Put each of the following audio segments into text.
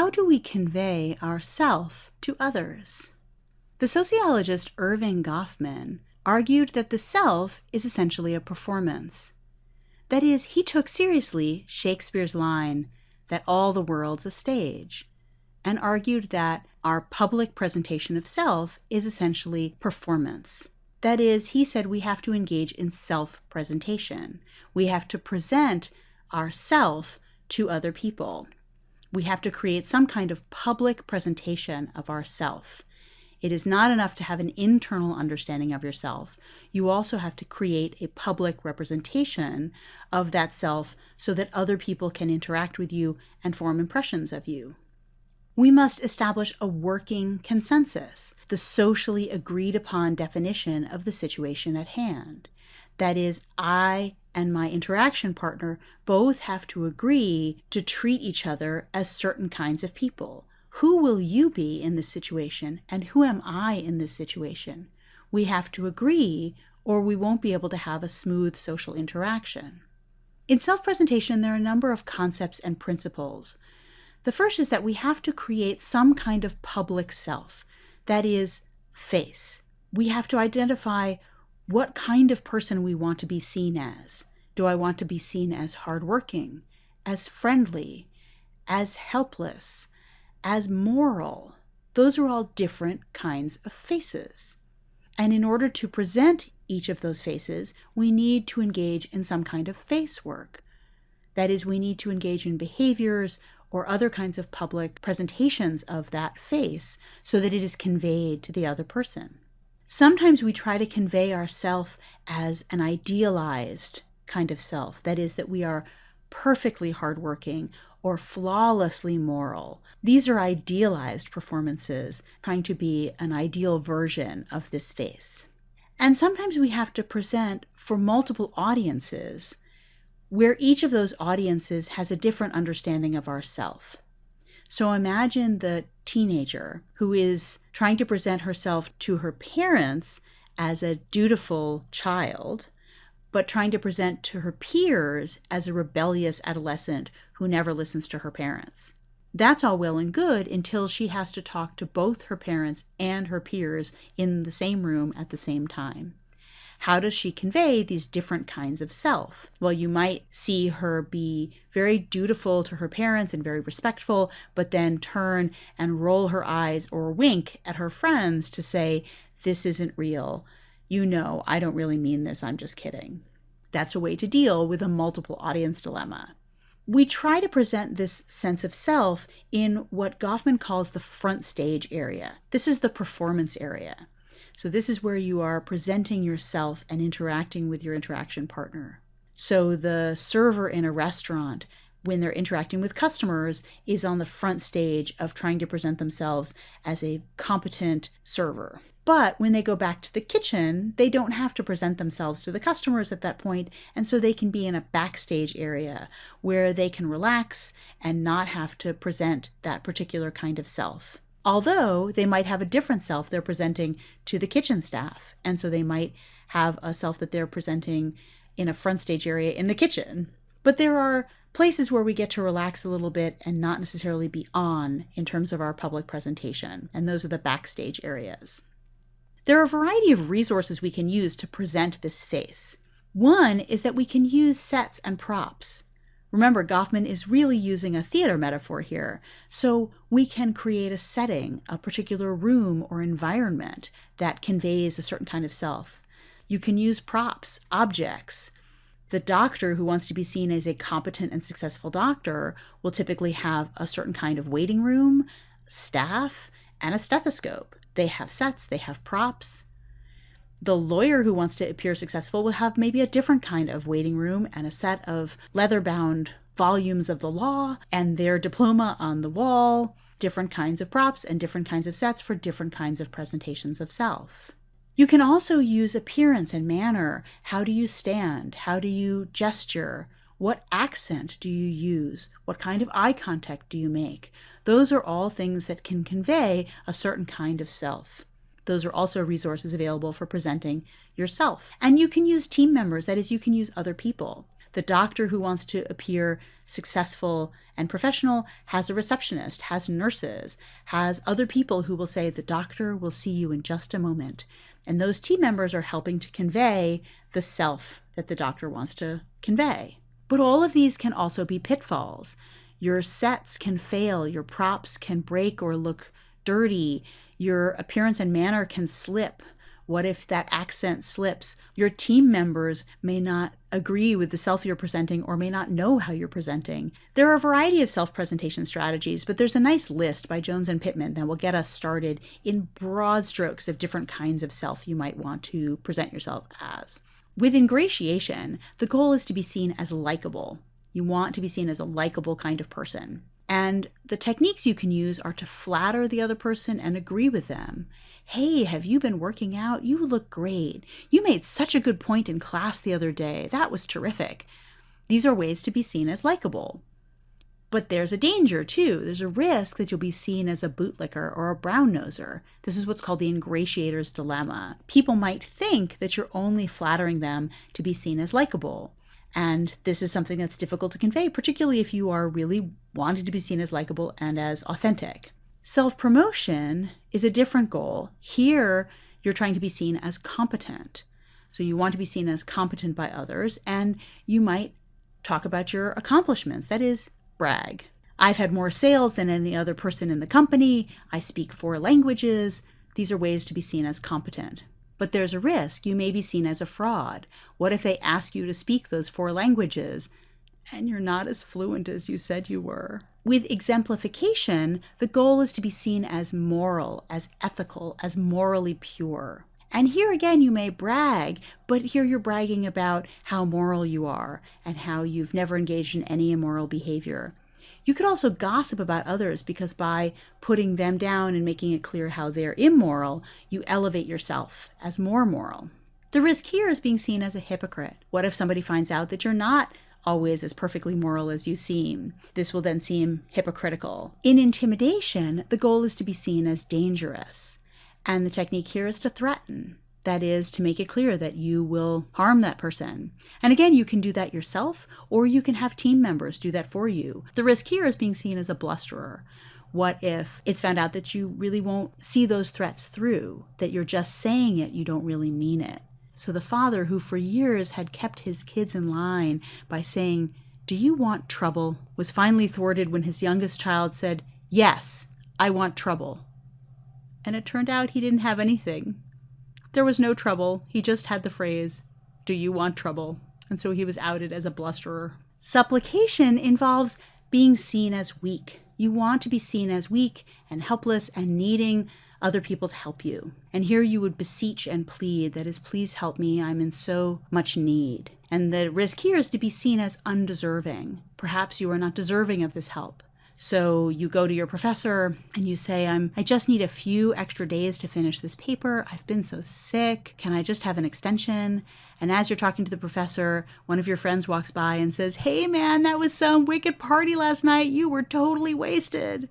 how do we convey our self to others? The sociologist Erving Goffman argued that the self is essentially a performance. That is, he took seriously Shakespeare's line that all the world's a stage, and argued that our public presentation of self is essentially performance. That is, he said we have to engage in self-presentation. We have to present ourself to other people. We have to create some kind of public presentation of ourself. It is not enough to have an internal understanding of yourself. You also have to create a public representation of that self so that other people can interact with you and form impressions of you. We must establish a working consensus, the socially agreed upon definition of the situation at hand. That is, I and my interaction partner both have to agree to treat each other as certain kinds of people. Who will you be in this situation, and who am I in this situation? We have to agree, or we won't be able to have a smooth social interaction. In self-presentation, there are a number of concepts and principles. The first is that we have to create some kind of public self, that is, face. We have to identify what kind of person we want to be seen as. Do I want to be seen as hardworking, as friendly, as helpless, as moral? Those are all different kinds of faces. And in order to present each of those faces, we need to engage in some kind of face work. That is, we need to engage in behaviors or other kinds of public presentations of that face so that it is conveyed to the other person. Sometimes we try to convey ourself as an idealized kind of self. That is, that we are perfectly hardworking or flawlessly moral. These are idealized performances, trying to be an ideal version of this face. And sometimes we have to present for multiple audiences, where each of those audiences has a different understanding of ourself. So imagine the teenager who is trying to present herself to her parents as a dutiful child, but trying to present to her peers as a rebellious adolescent who never listens to her parents. That's all well and good until she has to talk to both her parents and her peers in the same room at the same time. How does she convey these different kinds of self? Well, you might see her be very dutiful to her parents and very respectful, but then turn and roll her eyes or wink at her friends to say, "This isn't real. You know, I don't really mean this. I'm just kidding." That's a way to deal with a multiple audience dilemma. We try to present this sense of self in what Goffman calls the front stage area. This is the performance area. So this is where you are presenting yourself and interacting with your interaction partner. So the server in a restaurant, when they're interacting with customers, is on the front stage of trying to present themselves as a competent server. But when they go back to the kitchen, they don't have to present themselves to the customers at that point, and so they can be in a backstage area where they can relax and not have to present that particular kind of self. Although they might have a different self they're presenting to the kitchen staff, and so they might have a self that they're presenting in a front stage area in the kitchen. But there are places where we get to relax a little bit and not necessarily be on in terms of our public presentation, and those are the backstage areas. There are a variety of resources we can use to present this face. One is that we can use sets and props. Remember, Goffman is really using a theater metaphor here, so we can create a setting, a particular room or environment that conveys a certain kind of self. You can use props, objects. The doctor who wants to be seen as a competent and successful doctor will typically have a certain kind of waiting room, staff, and a stethoscope. They have sets, they have props. The lawyer who wants to appear successful will have maybe a different kind of waiting room and a set of leather-bound volumes of the law and their diploma on the wall, different kinds of props and different kinds of sets for different kinds of presentations of self. You can also use appearance and manner. How do you stand? How do you gesture? What accent do you use? What kind of eye contact do you make? Those are all things that can convey a certain kind of self. Those are also resources available for presenting yourself. And you can use team members, that is, you can use other people. The doctor who wants to appear successful and professional has a receptionist, has nurses, has other people who will say, the doctor will see you in just a moment. And those team members are helping to convey the self that the doctor wants to convey. But all of these can also be pitfalls. Your sets can fail, your props can break or look dirty, your appearance and manner can slip. What if that accent slips? Your team members may not agree with the self you're presenting or may not know how you're presenting. There are a variety of self-presentation strategies, but there's a nice list by Jones and Pittman that will get us started in broad strokes of different kinds of self you might want to present yourself as. With ingratiation, the goal is to be seen as likable. You want to be seen as a likable kind of person. And the techniques you can use are to flatter the other person and agree with them. Hey, have you been working out? You look great. You made such a good point in class the other day. That was terrific. These are ways to be seen as likable. But there's a danger too. There's a risk that you'll be seen as a bootlicker or a brown-noser. This is what's called the ingratiator's dilemma. People might think that you're only flattering them to be seen as likable. And this is something that's difficult to convey, particularly if you are really wanting to be seen as likable and as authentic. Self-promotion is a different goal. Here, you're trying to be seen as competent. So you want to be seen as competent by others, and you might talk about your accomplishments. That is, brag. I've had more sales than any other person in the company. I speak 4 languages. These are ways to be seen as competent. But there's a risk. You may be seen as a fraud. What if they ask you to speak those 4 languages and you're not as fluent as you said you were? With exemplification, the goal is to be seen as moral, as ethical, as morally pure. And here again, you may brag, but here you're bragging about how moral you are and how you've never engaged in any immoral behavior. You could also gossip about others because by putting them down and making it clear how they're immoral, you elevate yourself as more moral. The risk here is being seen as a hypocrite. What if somebody finds out that you're not always as perfectly moral as you seem? This will then seem hypocritical. In intimidation, the goal is to be seen as dangerous. And the technique here is to threaten. That is, to make it clear that you will harm that person. And again, you can do that yourself, or you can have team members do that for you. The risk here is being seen as a blusterer. What if it's found out that you really won't see those threats through, that you're just saying it, you don't really mean it? So the father who for years had kept his kids in line by saying, "Do you want trouble?" was finally thwarted when his youngest child said, "Yes, I want trouble." And it turned out he didn't have anything. There was no trouble. He just had the phrase, "Do you want trouble?" And so he was outed as a blusterer. Supplication involves being seen as weak. You want to be seen as weak and helpless and needing other people to help you. And here you would beseech and plead, that is, please help me, I'm in so much need. And the risk here is to be seen as undeserving. Perhaps you are not deserving of this help. So you go to your professor and you say, I just need a few extra days to finish this paper. I've been so sick. Can I just have an extension? And as you're talking to the professor, one of your friends walks by and says, "Hey man, that was some wicked party last night. You were totally wasted."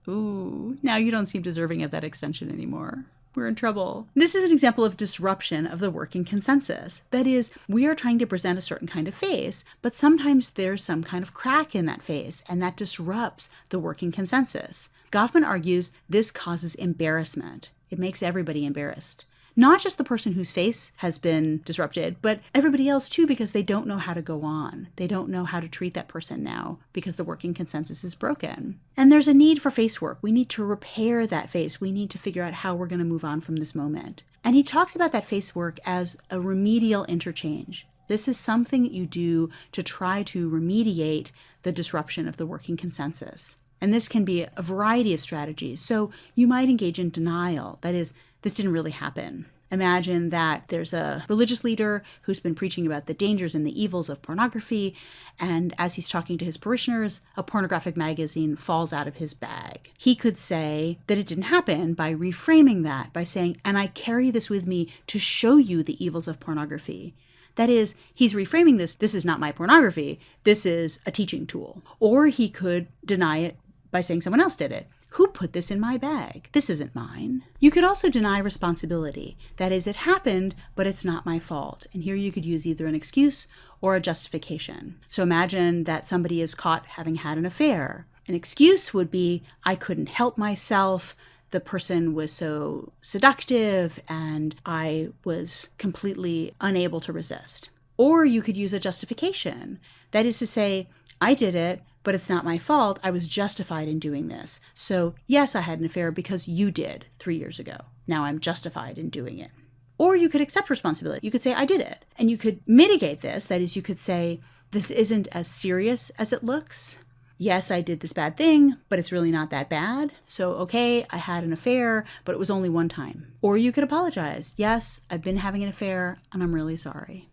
Ooh, now you don't seem deserving of that extension anymore. We're in trouble. This is an example of disruption of the working consensus. That is, we are trying to present a certain kind of face, but sometimes there's some kind of crack in that face, and that disrupts the working consensus. Goffman argues this causes embarrassment. It makes everybody embarrassed. Not just the person whose face has been disrupted, but everybody else too, because they don't know how to go on. They don't know how to treat that person now because the working consensus is broken. And there's a need for face work. We need to repair that face. We need to figure out how we're going to move on from this moment. And he talks about that face work as a remedial interchange. This is something that you do to try to remediate the disruption of the working consensus. And this can be a variety of strategies. So you might engage in denial. That is, this didn't really happen. Imagine that there's a religious leader who's been preaching about the dangers and the evils of pornography, and as he's talking to his parishioners, a pornographic magazine falls out of his bag. He could say that it didn't happen by reframing that, by saying, "And I carry this with me to show you the evils of pornography." That is, he's reframing this is not my pornography, this is a teaching tool. Or he could deny it by saying someone else did it. Who put this in my bag? This isn't mine. You could also deny responsibility. That is, it happened, but it's not my fault. And here you could use either an excuse or a justification. So imagine that somebody is caught having had an affair. An excuse would be, I couldn't help myself. The person was so seductive and I was completely unable to resist. Or you could use a justification. That is to say, I did it, but it's not my fault. I was justified in doing this. So yes, I had an affair because you did 3 years ago. Now I'm justified in doing it. Or you could accept responsibility. You could say, I did it. And you could mitigate this. That is, you could say, this isn't as serious as it looks. Yes, I did this bad thing, but it's really not that bad. So, okay, I had an affair, but it was only one time. Or you could apologize. Yes, I've been having an affair and I'm really sorry.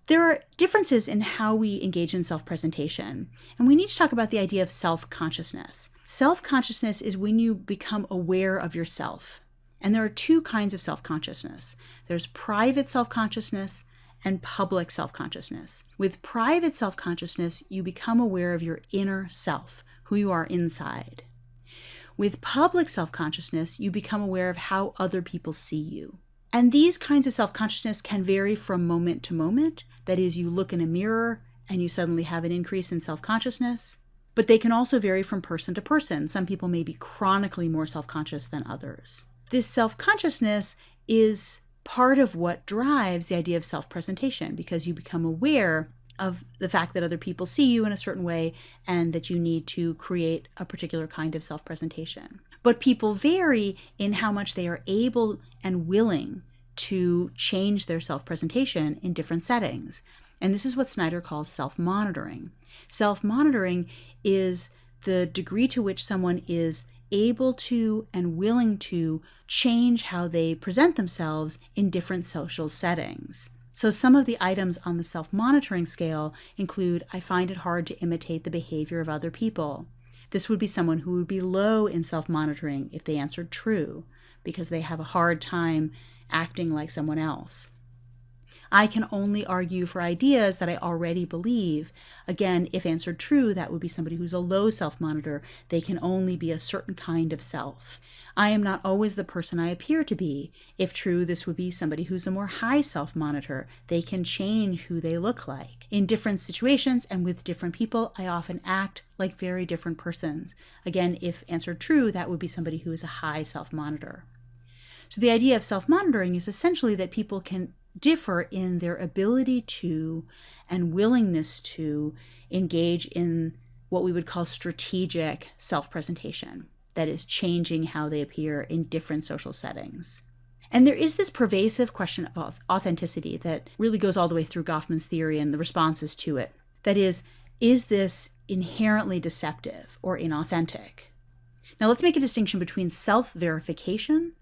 There are differences in how we engage in self-presentation, and we need to talk about the idea of self-consciousness. Self-consciousness is when you become aware of yourself. And there are two kinds of self-consciousness. There's private self-consciousness and public self-consciousness. With private self-consciousness, you become aware of your inner self, who you are inside. With public self-consciousness, you become aware of how other people see you. And these kinds of self-consciousness can vary from moment to moment. That is, you look in a mirror and you suddenly have an increase in self-consciousness. But they can also vary from person to person. Some people may be chronically more self-conscious than others. This self-consciousness is part of what drives the idea of self-presentation, because you become aware of the fact that other people see you in a certain way and that you need to create a particular kind of self-presentation. But people vary in how much they are able and willing to change their self-presentation in different settings. And this is what Snyder calls self-monitoring. Self-monitoring is the degree to which someone is able to and willing to change how they present themselves in different social settings. So some of the items on the self-monitoring scale include, I find it hard to imitate the behavior of other people. This would be someone who would be low in self-monitoring if they answered true, because they have a hard time acting like someone else. I can only argue for ideas that I already believe. Again, if answered true, that would be somebody who's a low self-monitor. They can only be a certain kind of self. I am not always the person I appear to be. If true, this would be somebody who's a more high self-monitor. They can change who they look like. In different situations and with different people, I often act like very different persons. Again, if answered true, that would be somebody who is a high self-monitor. So the idea of self-monitoring is essentially that people can differ in their ability to and willingness to engage in what we would call strategic self-presentation. That is, changing how they appear in different social settings. And there is this pervasive question of authenticity that really goes all the way through Goffman's theory and the responses to it. That is this inherently deceptive or inauthentic? Now let's make a distinction between self-verification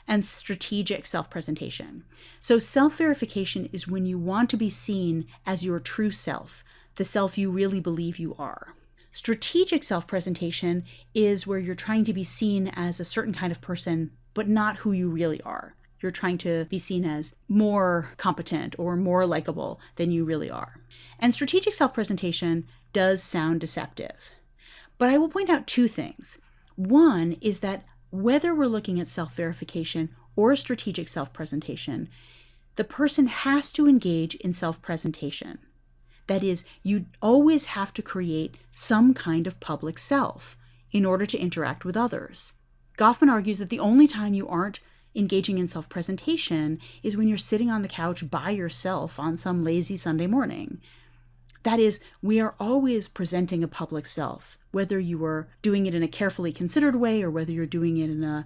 and strategic self-presentation. So self-verification is when you want to be seen as your true self, the self you really believe you are. Strategic self-presentation is where you're trying to be seen as a certain kind of person, but not who you really are. You're trying to be seen as more competent or more likable than you really are. And strategic self-presentation does sound deceptive. But I will point out two things. One is that whether we're looking at self-verification or strategic self-presentation, the person has to engage in self-presentation. That is, you always have to create some kind of public self in order to interact with others. Goffman argues that the only time you aren't engaging in self-presentation is when you're sitting on the couch by yourself on some lazy Sunday morning. That is, we are always presenting a public self, whether you are doing it in a carefully considered way or whether you're doing it in a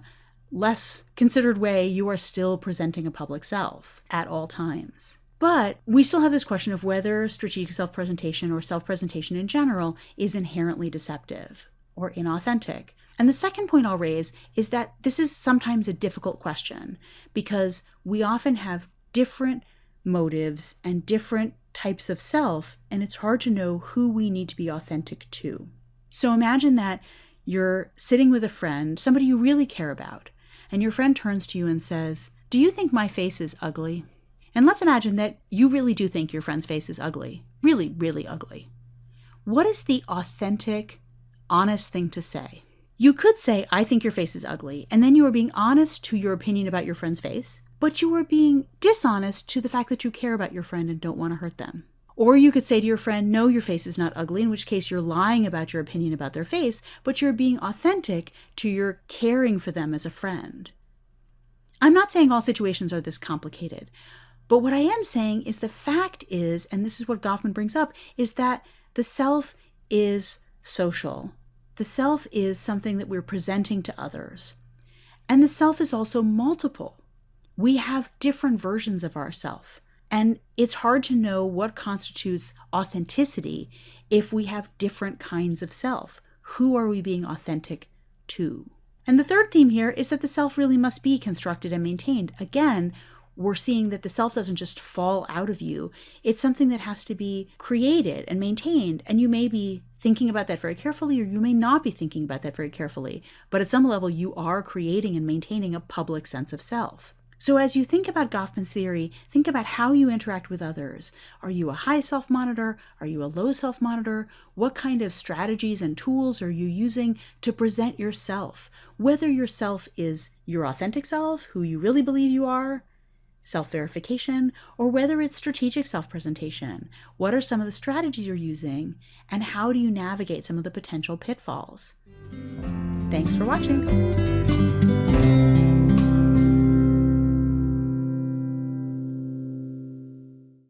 less considered way, you are still presenting a public self at all times. But we still have this question of whether strategic self-presentation or self-presentation in general is inherently deceptive or inauthentic. And the second point I'll raise is that this is sometimes a difficult question because we often have different motives and different types of self, and it's hard to know who we need to be authentic to. So imagine that you're sitting with a friend, somebody you really care about, and your friend turns to you and says, "Do you think my face is ugly?" And let's imagine that you really do think your friend's face is ugly, really, really ugly. What is the authentic, honest thing to say? You could say, I think your face is ugly, and then you are being honest to your opinion about your friend's face, but you are being dishonest to the fact that you care about your friend and don't want to hurt them. Or you could say to your friend, no, your face is not ugly, in which case you're lying about your opinion about their face, but you're being authentic to your caring for them as a friend. I'm not saying all situations are this complicated, but what I am saying is the fact is, and this is what Goffman brings up, is that the self is social. The self is something that we're presenting to others. And the self is also multiple. We have different versions of ourself. And it's hard to know what constitutes authenticity if we have different kinds of self. Who are we being authentic to? And the third theme here is that the self really must be constructed and maintained. Again, we're seeing that the self doesn't just fall out of you. It's something that has to be created and maintained. And you may be thinking about that very carefully, or you may not be thinking about that very carefully. But at some level, you are creating and maintaining a public sense of self. So as you think about Goffman's theory, think about how you interact with others. Are you a high self-monitor? Are you a low self-monitor? What kind of strategies and tools are you using to present yourself? Whether your self is your authentic self, who you really believe you are, self-verification, or whether it's strategic self-presentation. What are some of the strategies you're using, and how do you navigate some of the potential pitfalls? Thanks for watching.